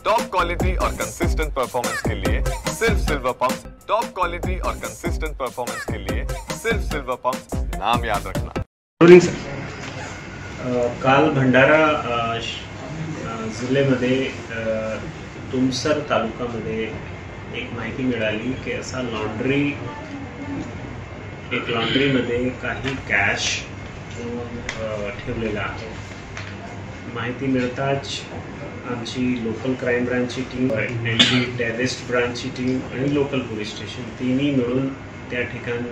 Top quality और consistent performance के लिए सिर्फ सिल्वर पंप्स। टॉप क्वालिटी और कंसिस्टेंट परफॉर्मेंस के लिए सिर्फ सिल्वर पंप्स, नाम याद रखना। रोलिंग सर, काल भंडारा जिल्ह्यामध्ये तुमसर तालुक्यामध्ये एक माहिती मिळाली की असा लॉन्ड्रीमध्ये काही कॅश ठेवलेला आहे। माहिती मिळताच आमची लोकल क्राईम ब्रांचची टीम, एंटी टेररिस्ट ब्रांचची टीम आणि लोकल पोलीस स्टेशन तिन्ही मिळून त्या ठिकाणी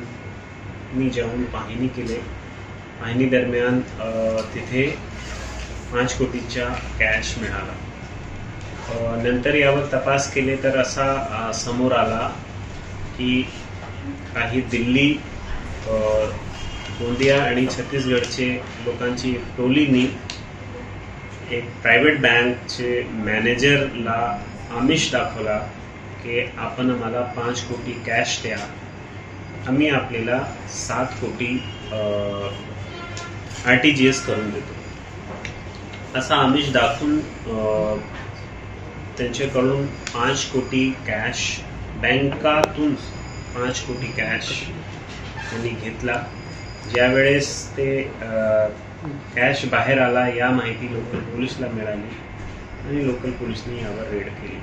मी जाऊन पाहणी केली। पाहणी दरम्यान तिथे 5 कोटीचा कॅश मिळाला। नंतर यावर तपास केले तर असा समोर आला की काही दिल्ली, गोंदिया आणि छत्तीसगडचे लोकांची टोलीनी एक प्रायव्हेट बँकचे मॅनेजरला आमिष दाखवला की आपण आम्हाला 5 कोटी कॅश द्या, आम्ही आपल्याला 7 कोटी RTGS करून देतो। असा आमिष दाखवून त्यांच्याकडून 5 कोटी कॅश, बँकातून 5 कोटी कॅश त्यांनी घेतला। ज्यावेळेस ते कॅश बाहेर आला या माहिती लोकल पोलिसला मिळाली आणि लोकल पोलिसने यावर रेड केली।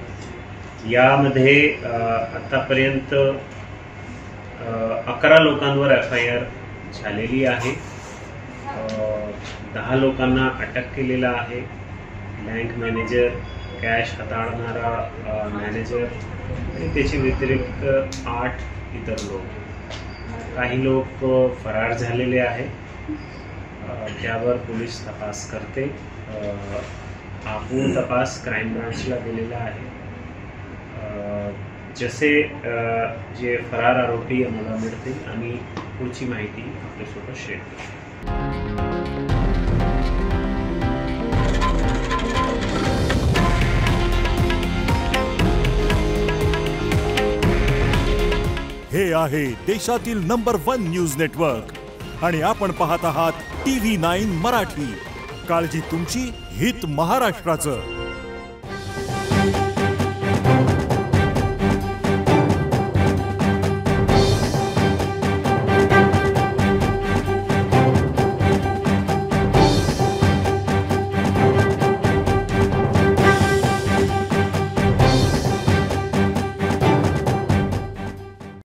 यामध्ये आतापर्यंत 11 लोकांवर FIR झालेली आहे। 10 लोकांना अटक केलेला आहे। बँक मॅनेजर, कॅश हाताळणारा मॅनेजर आणि त्याच्या व्यतिरिक्त 8 इतर लोक, काही लोक फरार झालेले आहेत। त्यावर पोलीस तपास करते। पूर्ण तपास क्राईम ब्रांचला दिलेला आहे। जसे जे फरार आरोपी आम्हाला मिळतील आम्ही पुढची माहिती आपल्यासोबत शेअर करू। हे आहे देशातील नंबर 1 न्यूज नेटवर्क आणि आपण पाहत आहात TV9 मराठी। काळजी तुमची, हित महाराष्ट्राचं।